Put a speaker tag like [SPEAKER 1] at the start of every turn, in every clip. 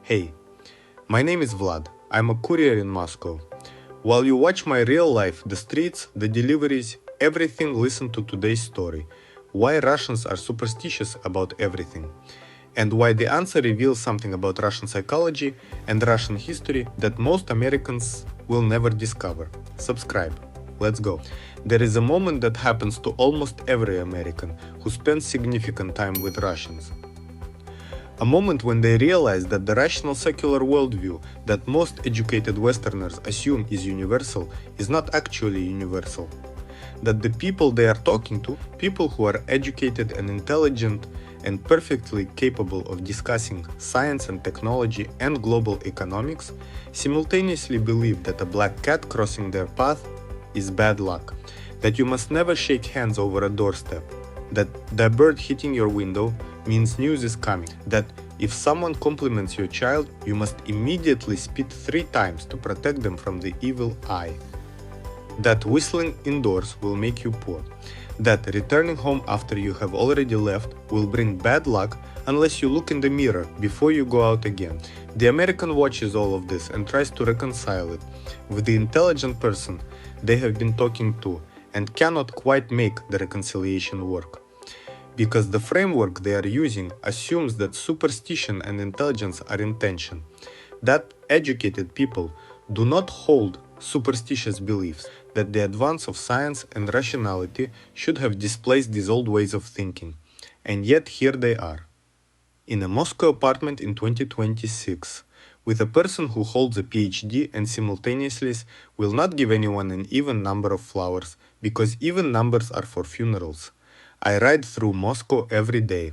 [SPEAKER 1] Hey, my name is Vlad. I'm a courier in Moscow. While you watch my real life, the streets, the deliveries, everything, listen to today's story. Why Russians are superstitious about everything. And why the answer reveals something about Russian psychology and Russian history that most Americans will never discover. Subscribe. Let's go. There is a moment that happens to almost every American who spends significant time with Russians. A moment when they realize that the rational secular worldview that most educated Westerners assume is universal is not actually universal. That the people they are talking to, people who are educated and intelligent and perfectly capable of discussing science and technology and global economics, simultaneously believe that a black cat crossing their path is bad luck, that you must never shake hands over a doorstep, that the bird hitting your window means news is coming, that if someone compliments your child, you must immediately spit 3 times to protect them from the evil eye, that whistling indoors will make you poor, that returning home after you have already left will bring bad luck unless you look in the mirror before you go out again. The American watches all of this and tries to reconcile it with the intelligent person they have been talking to and cannot quite make the reconciliation work. Because the framework they are using assumes that superstition and intelligence are in tension, that educated people do not hold superstitious beliefs, that the advance of science and rationality should have displaced these old ways of thinking. And yet here they are, in a Moscow apartment in 2026, with a person who holds a PhD and simultaneously will not give anyone an even number of flowers, because even numbers are for funerals. I ride through Moscow every day.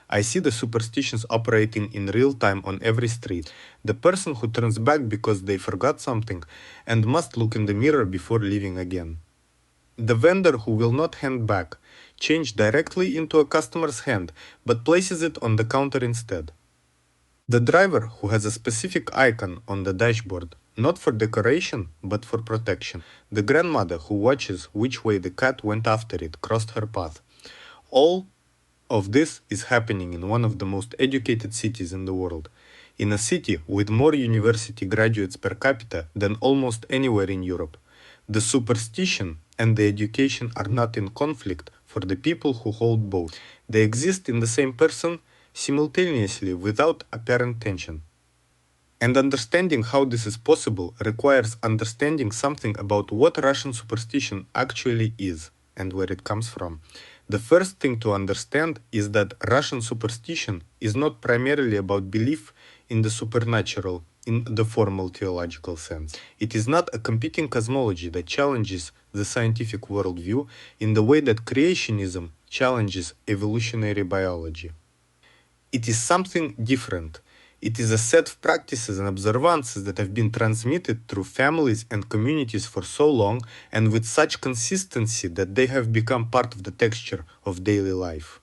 [SPEAKER 1] I see the superstitions operating in real time on every street. The person who turns back because they forgot something and must look in the mirror before leaving again. The vendor who will not hand back change directly into a customer's hand but places it on the counter instead. The driver who has a specific icon on the dashboard, not for decoration but for protection. The grandmother who watches which way the cat went after it crossed her path. All of this is happening in one of the most educated cities in the world, in a city with more university graduates per capita than almost anywhere in Europe. The superstition and the education are not in conflict for the people who hold both. They exist in the same person simultaneously without apparent tension. And understanding how this is possible requires understanding something about what Russian superstition actually is and where it comes from. The first thing to understand is that Russian superstition is not primarily about belief in the supernatural in the formal theological sense. It is not a competing cosmology that challenges the scientific worldview in the way that creationism challenges evolutionary biology. It is something different. It is a set of practices and observances that have been transmitted through families and communities for so long and with such consistency that they have become part of the texture of daily life.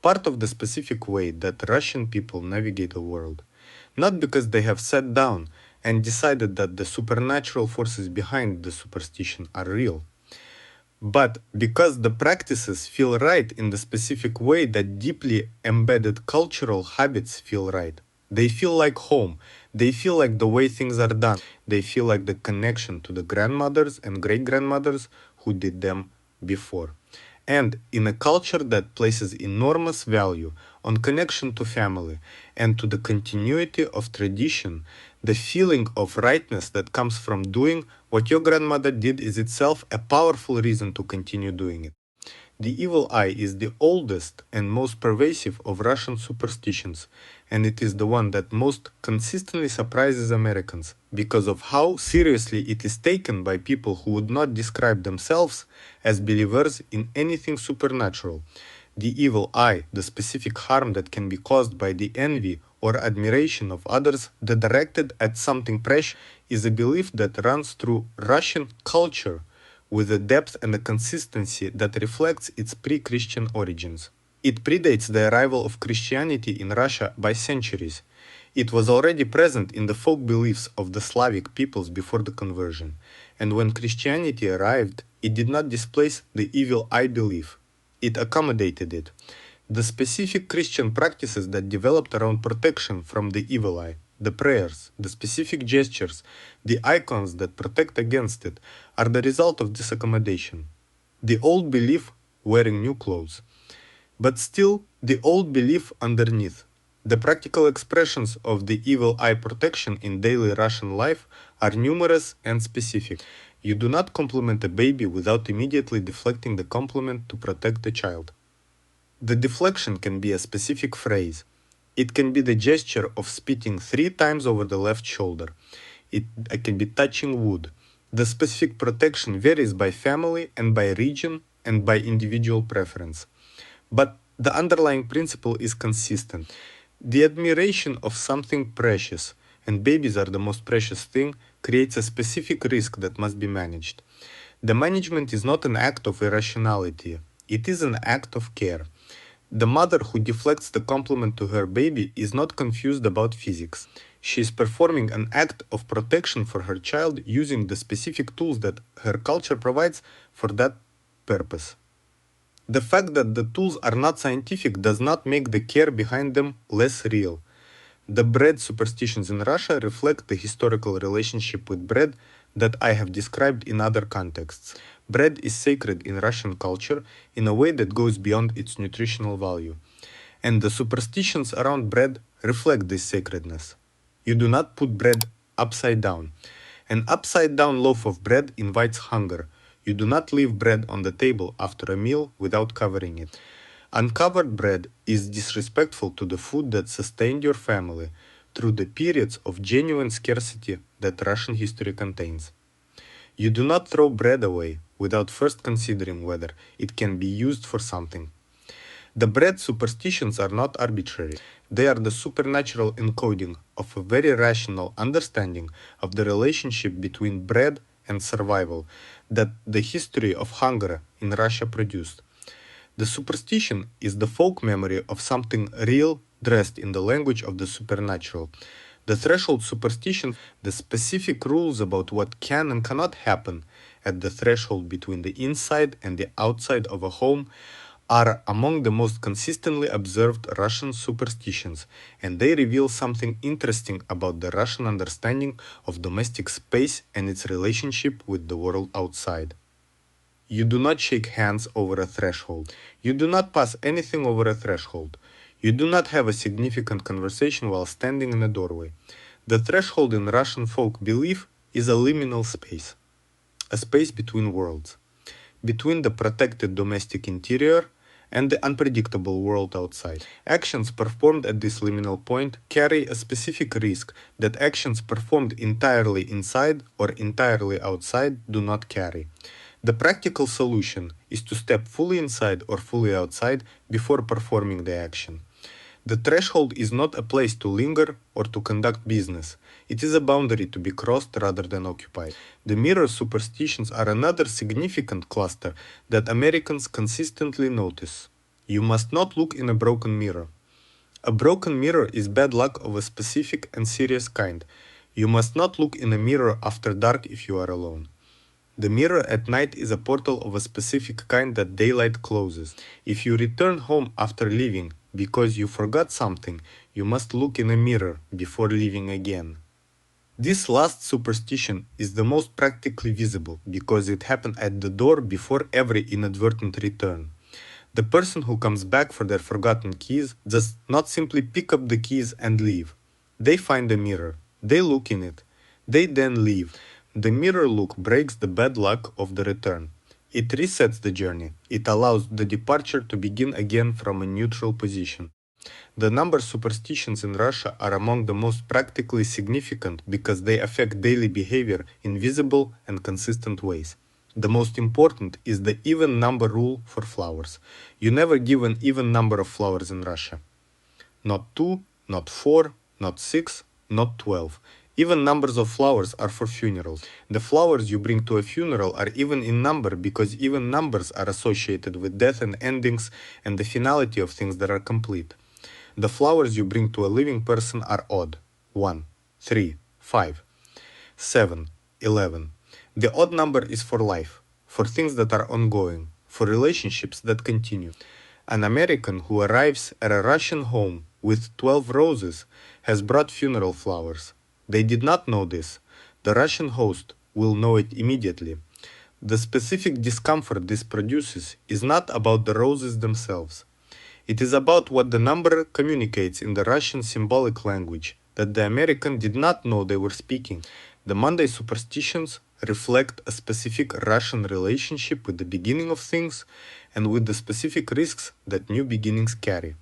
[SPEAKER 1] Part of the specific way that Russian people navigate the world. Not because they have sat down and decided that the supernatural forces behind the superstition are real, but because the practices feel right in the specific way that deeply embedded cultural habits feel right. They feel like home. They feel like the way things are done. They feel like the connection to the grandmothers and great-grandmothers who did them before. And in a culture that places enormous value on connection to family and to the continuity of tradition, the feeling of rightness that comes from doing what your grandmother did is itself a powerful reason to continue doing it. The evil eye is the oldest and most pervasive of Russian superstitions, and it is the one that most consistently surprises Americans because of how seriously it is taken by people who would not describe themselves as believers in anything supernatural. The evil eye, the specific harm that can be caused by the envy or admiration of others that directed at something precious, is a belief that runs through Russian culture with a depth and a consistency that reflects its pre-Christian origins. It predates the arrival of Christianity in Russia by centuries. It was already present in the folk beliefs of the Slavic peoples before the conversion, and when Christianity arrived, it did not displace the evil eye belief. It accommodated it. The specific Christian practices that developed around protection from the evil eye, the prayers, the specific gestures, the icons that protect against it are the result of this accommodation. The old belief wearing new clothes. But still, the old belief underneath. The practical expressions of the evil eye protection in daily Russian life are numerous and specific. You do not compliment a baby without immediately deflecting the compliment to protect the child. The deflection can be a specific phrase. It can be the gesture of spitting 3 times over the left shoulder. It can be touching wood. The specific protection varies by family and by region and by individual preference. But the underlying principle is consistent. The admiration of something precious, and babies are the most precious thing, creates a specific risk that must be managed. The management is not an act of irrationality, it is an act of care. The mother who deflects the compliment to her baby is not confused about physics. She is performing an act of protection for her child using the specific tools that her culture provides for that purpose. The fact that the tools are not scientific does not make the care behind them less real. The bread superstitions in Russia reflect the historical relationship with bread that I have described in other contexts. Bread is sacred in Russian culture in a way that goes beyond its nutritional value. And the superstitions around bread reflect this sacredness. You do not put bread upside down. An upside down loaf of bread invites hunger. You do not leave bread on the table after a meal without covering it. Uncovered bread is disrespectful to the food that sustained your family through the periods of genuine scarcity that Russian history contains. You do not throw bread away without first considering whether it can be used for something. The bread superstitions are not arbitrary. They are the supernatural encoding of a very rational understanding of the relationship between bread and survival that the history of hunger in Russia produced. The superstition is the folk memory of something real dressed in the language of the supernatural. The threshold superstition, the specific rules about what can and cannot happen at the threshold between the inside and the outside of a home, are among the most consistently observed Russian superstitions, and they reveal something interesting about the Russian understanding of domestic space and its relationship with the world outside. You do not shake hands over a threshold. You do not pass anything over a threshold. You do not have a significant conversation while standing in a doorway. The threshold in Russian folk belief is a liminal space, a space between worlds, between the protected domestic interior and the unpredictable world outside. Actions performed at this liminal point carry a specific risk that actions performed entirely inside or entirely outside do not carry. The practical solution is to step fully inside or fully outside before performing the action. The threshold is not a place to linger or to conduct business. It is a boundary to be crossed rather than occupied. The mirror superstitions are another significant cluster that Americans consistently notice. You must not look in a broken mirror. A broken mirror is bad luck of a specific and serious kind. You must not look in a mirror after dark if you are alone. The mirror at night is a portal of a specific kind that daylight closes. If you return home after leaving because you forgot something, you must look in a mirror before leaving again. This last superstition is the most practically visible because it happened at the door before every inadvertent return. The person who comes back for their forgotten keys does not simply pick up the keys and leave. They find a mirror. They look in it. They then leave. The mirror look breaks the bad luck of the return. It resets the journey. It allows the departure to begin again from a neutral position. The number superstitions in Russia are among the most practically significant because they affect daily behavior in visible and consistent ways. The most important is the even number rule for flowers. You never give an even number of flowers in Russia. Not 2, not 4, not 6, not 12. Even numbers of flowers are for funerals. The flowers you bring to a funeral are even in number because even numbers are associated with death and endings and the finality of things that are complete. The flowers you bring to a living person are odd. 1, 3, 5, 7, 11. The odd number is for life, for things that are ongoing, for relationships that continue. An American who arrives at a Russian home with 12 roses has brought funeral flowers. They did not know this. The Russian host will know it immediately. The specific discomfort this produces is not about the roses themselves. It is about what the number communicates in the Russian symbolic language that the American did not know they were speaking. The Monday superstitions reflect a specific Russian relationship with the beginning of things and with the specific risks that new beginnings carry.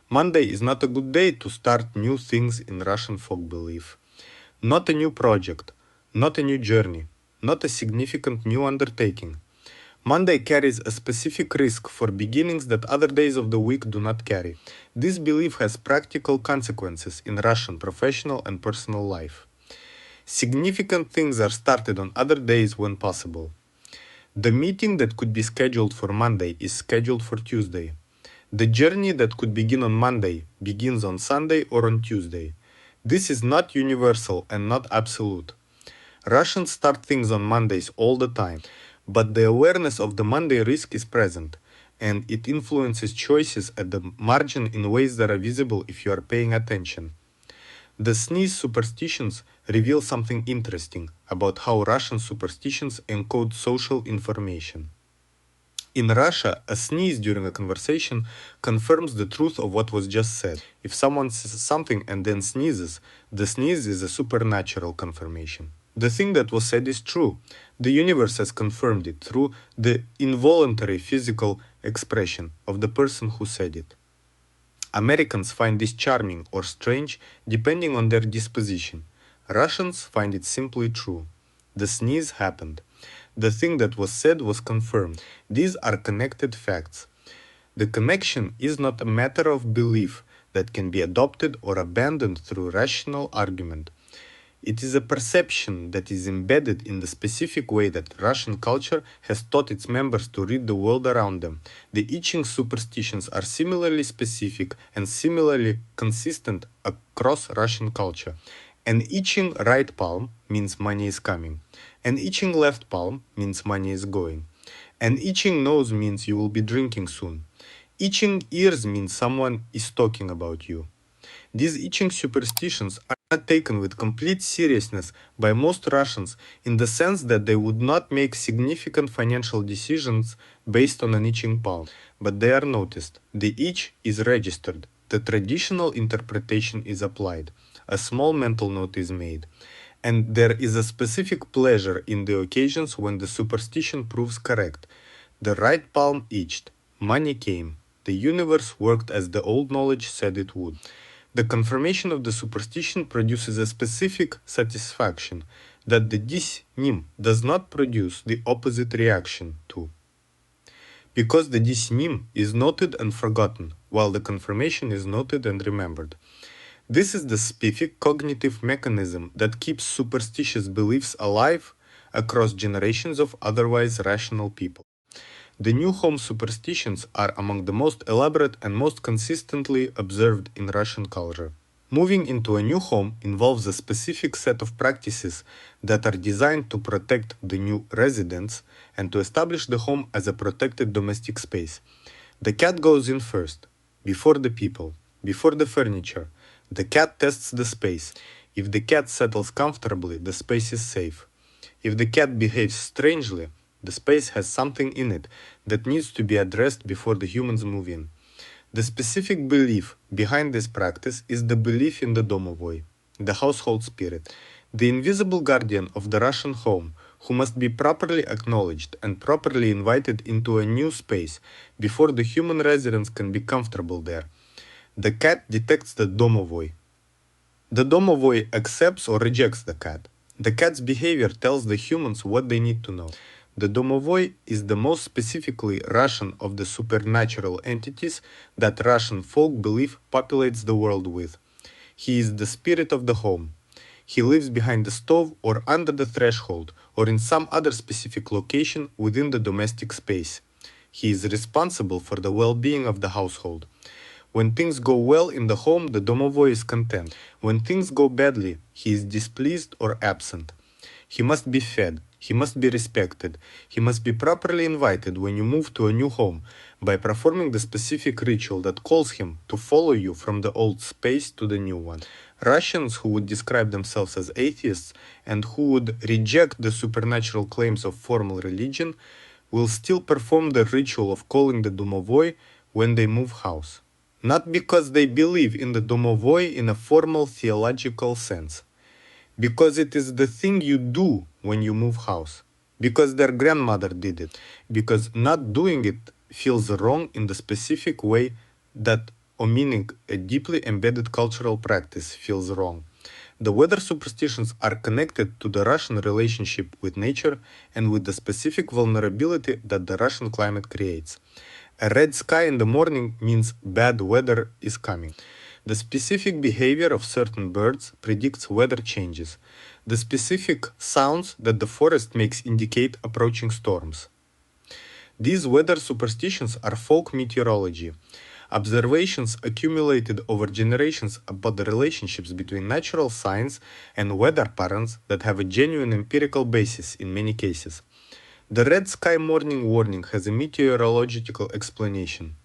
[SPEAKER 1] Monday is not a good day to start new things in Russian folk belief. Not a new project, not a new journey, not a significant new undertaking. Monday carries a specific risk for beginnings that other days of the week do not carry. This belief has practical consequences in Russian professional and personal life. Significant things are started on other days when possible. The meeting that could be scheduled for Monday is scheduled for Tuesday. The journey that could begin on Monday begins on Sunday or on Tuesday. This is not universal and not absolute. Russians start things on Mondays all the time, but the awareness of the Monday risk is present, and it influences choices at the margin in ways that are visible if you are paying attention. The sneeze superstitions reveal something interesting about how Russian superstitions encode social information. In Russia, a sneeze during a conversation confirms the truth of what was just said. If someone says something and then sneezes, the sneeze is a supernatural confirmation. The thing that was said is true. The universe has confirmed it through the involuntary physical expression of the person who said it. Americans find this charming or strange depending on their disposition. Russians find it simply true. The sneeze happened. The thing that was said was confirmed. These are connected facts. The connection is not a matter of belief that can be adopted or abandoned through rational argument. It is a perception that is embedded in the specific way that Russian culture has taught its members to read the world around them. The I Ching superstitions are similarly specific and similarly consistent across Russian culture. An itching right palm means money is coming. An itching left palm means money is going. An itching nose means you will be drinking soon. Itching ears means someone is talking about you. These itching superstitions are not taken with complete seriousness by most Russians in the sense that they would not make significant financial decisions based on an itching palm, but they are noticed. The itch is registered. The traditional interpretation is applied. A small mental note is made. And there is a specific pleasure in the occasions when the superstition proves correct. The right palm itched. Money came. The universe worked as the old knowledge said it would. The confirmation of the superstition produces a specific satisfaction that the dis nim does not produce the opposite reaction to. Because the dis nim is noted and forgotten, while the confirmation is noted and remembered. This is the specific cognitive mechanism that keeps superstitious beliefs alive across generations of otherwise rational people. The new home superstitions are among the most elaborate and most consistently observed in Russian culture. Moving into a new home involves a specific set of practices that are designed to protect the new residents and to establish the home as a protected domestic space. The cat goes in first, before the people, before the furniture. The cat tests the space. If the cat settles comfortably, the space is safe. If the cat behaves strangely, the space has something in it that needs to be addressed before the humans move in. The specific belief behind this practice is the belief in the domovoi, the household spirit, the invisible guardian of the Russian home, who must be properly acknowledged and properly invited into a new space before the human residents can be comfortable there. The cat detects the domovoi. The domovoi accepts or rejects the cat. The cat's behavior tells the humans what they need to know. The domovoi is the most specifically Russian of the supernatural entities that Russian folk belief populates the world with. He is the spirit of the home. He lives behind the stove or under the threshold or in some other specific location within the domestic space. He is responsible for the well-being of the household. When things go well in the home, the domovoi is content. When things go badly, he is displeased or absent. He must be fed. He must be respected. He must be properly invited when you move to a new home by performing the specific ritual that calls him to follow you from the old space to the new one. Russians who would describe themselves as atheists and who would reject the supernatural claims of formal religion will still perform the ritual of calling the domovoi when they move house. Not because they believe in the domovoi in a formal theological sense, because it is the thing you do when you move house, because their grandmother did it, because not doing it feels wrong in the specific way that omitting a deeply embedded cultural practice feels wrong. The weather superstitions are connected to the Russian relationship with nature and with the specific vulnerability that the Russian climate creates. A red sky in the morning means bad weather is coming. The specific behavior of certain birds predicts weather changes. The specific sounds that the forest makes indicate approaching storms. These weather superstitions are folk meteorology, observations accumulated over generations about the relationships between natural science and weather patterns that have a genuine empirical basis in many cases. The red sky morning warning has a meteorological explanation.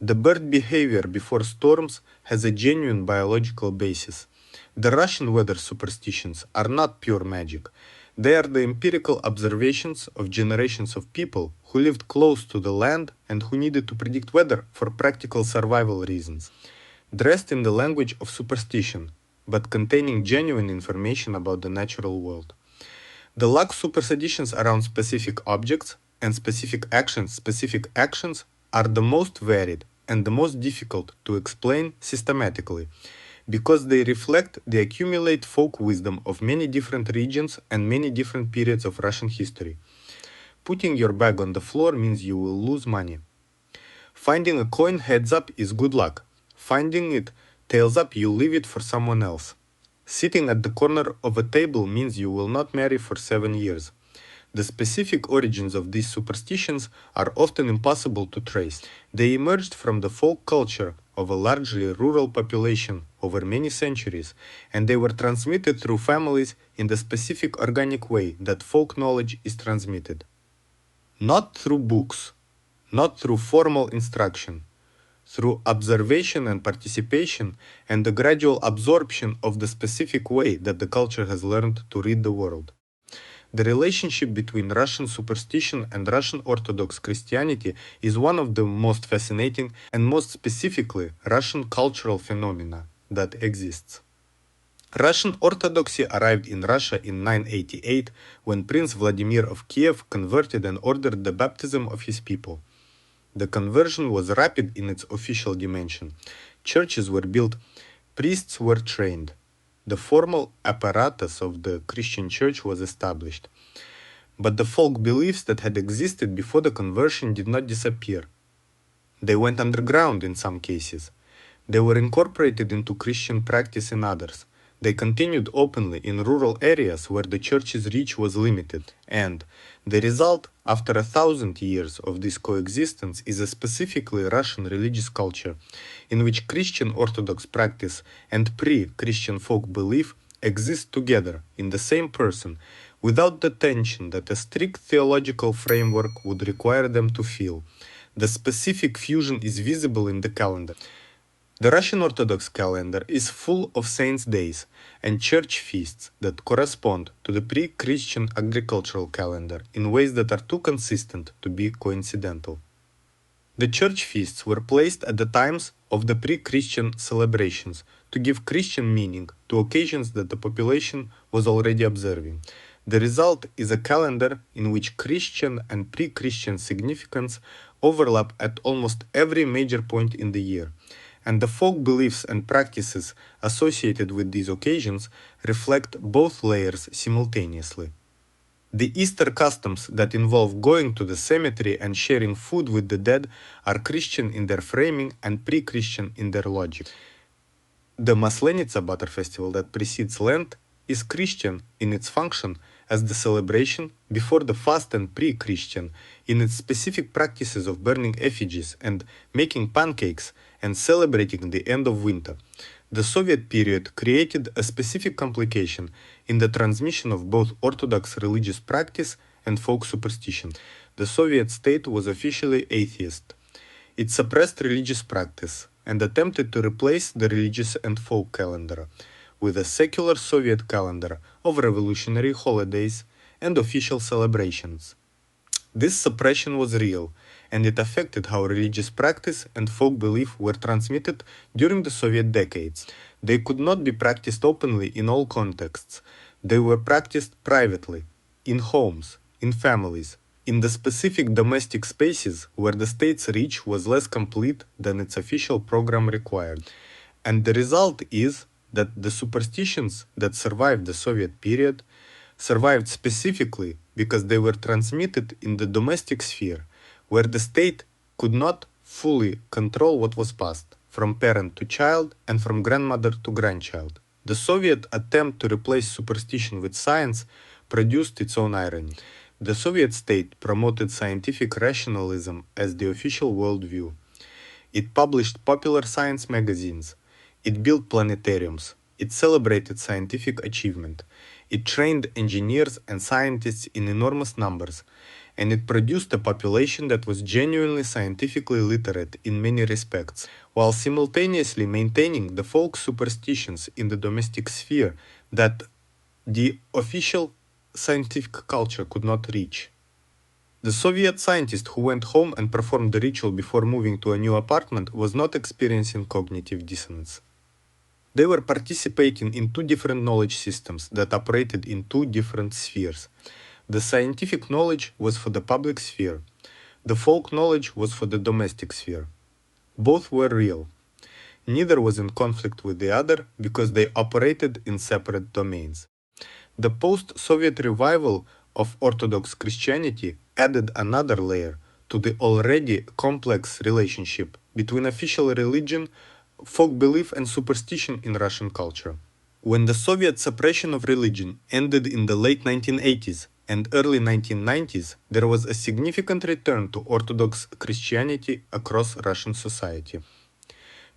[SPEAKER 1] The bird behavior before storms has a genuine biological basis. The Russian weather superstitions are not pure magic. They are the empirical observations of generations of people who lived close to the land and who needed to predict weather for practical survival reasons. Dressed in the language of superstition, but containing genuine information about the natural world. The luck superstitions around specific objects and specific actions are the most varied and the most difficult to explain systematically, because they reflect the accumulated folk wisdom of many different regions and many different periods of Russian history. Putting your bag on the floor means you will lose money. Finding a coin heads up is good luck. Finding it tails up, you leave it for someone else. Sitting at the corner of a table means you will not marry for 7 years. The specific origins of these superstitions are often impossible to trace. They emerged from the folk culture of a largely rural population over many centuries, and they were transmitted through families in the specific organic way that folk knowledge is transmitted. Not through books, not through formal instruction, through observation and participation and the gradual absorption of the specific way that the culture has learned to read the world. The relationship between Russian superstition and Russian Orthodox Christianity is one of the most fascinating and most specifically Russian cultural phenomena that exists. Russian Orthodoxy arrived in Russia in 988 when Prince Vladimir of Kiev converted and ordered the baptism of his people. The conversion was rapid in its official dimension. Churches were built, priests were trained. The formal apparatus of the Christian church was established. But the folk beliefs that had existed before the conversion did not disappear. They went underground in some cases. They were incorporated into Christian practice in others. They continued openly in rural areas where the church's reach was limited, and the result, after 1,000 years of this coexistence, is a specifically Russian religious culture, in which Christian Orthodox practice and pre-Christian folk belief exist together in the same person, without the tension that a strict theological framework would require them to feel. The specific fusion is visible in the calendar. The Russian Orthodox calendar is full of saints' days and church feasts that correspond to the pre-Christian agricultural calendar in ways that are too consistent to be coincidental. The church feasts were placed at the times of the pre-Christian celebrations to give Christian meaning to occasions that the population was already observing. The result is a calendar in which Christian and pre-Christian significance overlap at almost every major point in the year, and the folk beliefs and practices associated with these occasions reflect both layers simultaneously. The Easter customs that involve going to the cemetery and sharing food with the dead are Christian in their framing and pre-Christian in their logic. The Maslenitsa butter festival that precedes Lent is Christian in its function as the celebration before the fast and pre-Christian in its specific practices of burning effigies and making pancakes and celebrating the end of winter. The Soviet period created a specific complication in the transmission of both orthodox religious practice and folk superstition. The Soviet state was officially atheist. It suppressed religious practice and attempted to replace the religious and folk calendar with a secular Soviet calendar of revolutionary holidays and official celebrations. This suppression was real, and it affected how religious practice and folk belief were transmitted during the Soviet decades. They could not be practiced openly in all contexts. They were practiced privately, in homes, in families, in the specific domestic spaces where the state's reach was less complete than its official program required. And the result is that the superstitions that survived the Soviet period survived specifically because they were transmitted in the domestic sphere, where the state could not fully control what was passed from parent to child and from grandmother to grandchild. The Soviet attempt to replace superstition with science produced its own irony. The Soviet state promoted scientific rationalism as the official worldview. It published popular science magazines. It built planetariums. It celebrated scientific achievement. It trained engineers and scientists in enormous numbers, and it produced a population that was genuinely scientifically literate in many respects, while simultaneously maintaining the folk superstitions in the domestic sphere that the official scientific culture could not reach. The Soviet scientist who went home and performed the ritual before moving to a new apartment was not experiencing cognitive dissonance. They were participating in two different knowledge systems that operated in two different spheres. The scientific knowledge was for the public sphere. The folk knowledge was for the domestic sphere. Both were real. Neither was in conflict with the other because they operated in separate domains. The post-Soviet revival of Orthodox Christianity added another layer to the already complex relationship between official religion, folk belief and superstition in Russian culture. When the Soviet suppression of religion ended in the late 1980s and early 1990s, there was a significant return to Orthodox Christianity across Russian society.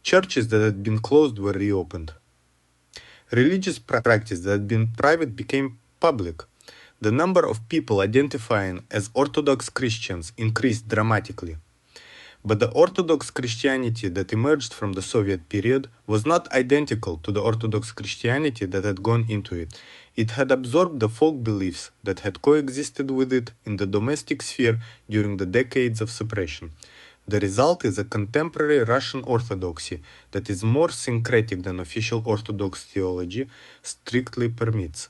[SPEAKER 1] Churches that had been closed were reopened. Religious practice that had been private became public. The number of people identifying as Orthodox Christians increased dramatically. But the Orthodox Christianity that emerged from the Soviet period was not identical to the Orthodox Christianity that had gone into it. It had absorbed the folk beliefs that had coexisted with it in the domestic sphere during the decades of suppression. The result is a contemporary Russian Orthodoxy that is more syncretic than official Orthodox theology strictly permits,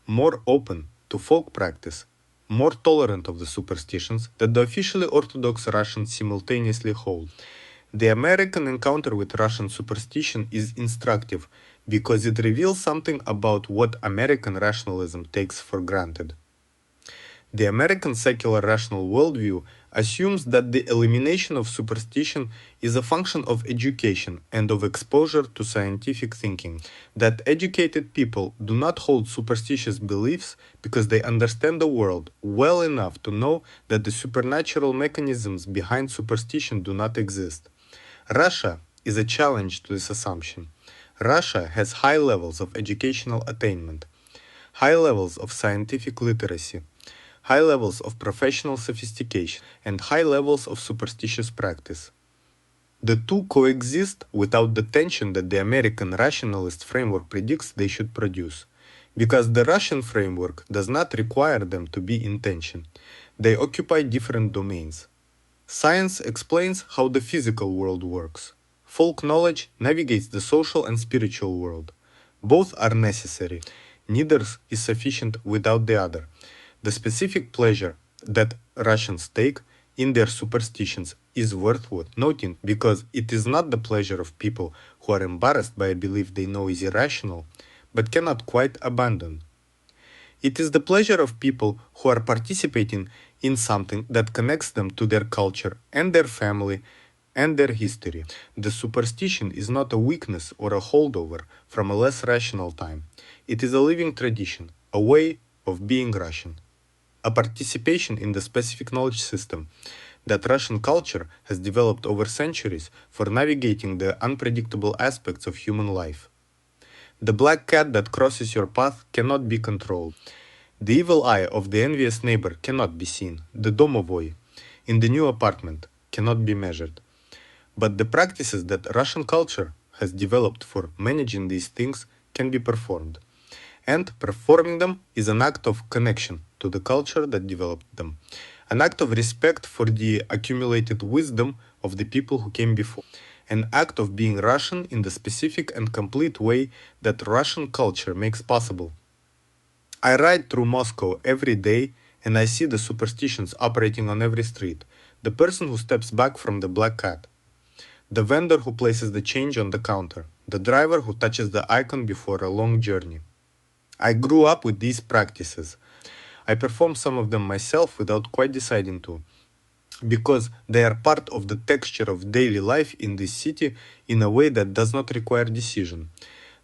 [SPEAKER 1] more open to folk practice, more tolerant of the superstitions that the officially Orthodox Russians simultaneously hold. The American encounter with Russian superstition is instructive because it reveals something about what American rationalism takes for granted. The American secular rational worldview assumes that the elimination of superstition is a function of education and of exposure to scientific thinking, that educated people do not hold superstitious beliefs because they understand the world well enough to know that the supernatural mechanisms behind superstition do not exist. Russia is a challenge to this assumption. Russia has high levels of educational attainment, high levels of scientific literacy, high levels of professional sophistication, and high levels of superstitious practice. The two coexist without the tension that the American rationalist framework predicts they should produce, because the Russian framework does not require them to be in tension. They occupy different domains. Science explains how the physical world works. Folk knowledge navigates the social and spiritual world. Both are necessary. Neither is sufficient without the other. The specific pleasure that Russians take in their superstitions is worth noting because it is not the pleasure of people who are embarrassed by a belief they know is irrational, but cannot quite abandon. It is the pleasure of people who are participating in something that connects them to their culture and their family and their history. The superstition is not a weakness or a holdover from a less rational time. It is a living tradition, a way of being Russian, a participation in the specific knowledge system that Russian culture has developed over centuries for navigating the unpredictable aspects of human life. The black cat that crosses your path cannot be controlled. The evil eye of the envious neighbor cannot be seen. The domovoi in the new apartment cannot be measured. But the practices that Russian culture has developed for managing these things can be performed. And performing them is an act of connection to the culture that developed them, an act of respect for the accumulated wisdom of the people who came before, an act of being Russian in the specific and complete way that Russian culture makes possible. I ride through Moscow every day and I see the superstitions operating on every street, the person who steps back from the black cat, the vendor who places the change on the counter, the driver who touches the icon before a long journey. I grew up with these practices. I perform some of them myself without quite deciding to, because they are part of the texture of daily life in this city in a way that does not require decision.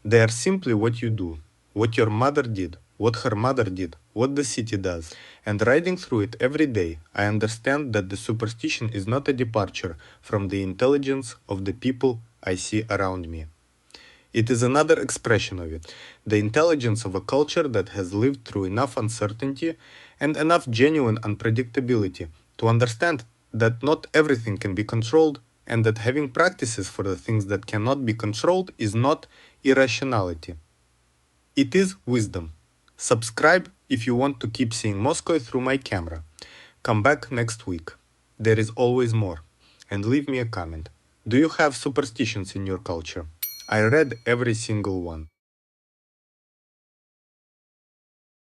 [SPEAKER 1] They are simply what you do, what your mother did, what her mother did, what the city does. And riding through it every day, I understand that the superstition is not a departure from the intelligence of the people I see around me. It is another expression of it, the intelligence of a culture that has lived through enough uncertainty and enough genuine unpredictability to understand that not everything can be controlled and that having practices for the things that cannot be controlled is not irrationality. It is wisdom. Subscribe if you want to keep seeing Moscow through my camera. Come back next week. There is always more. And leave me a comment. Do you have superstitions in your culture? I read every single one.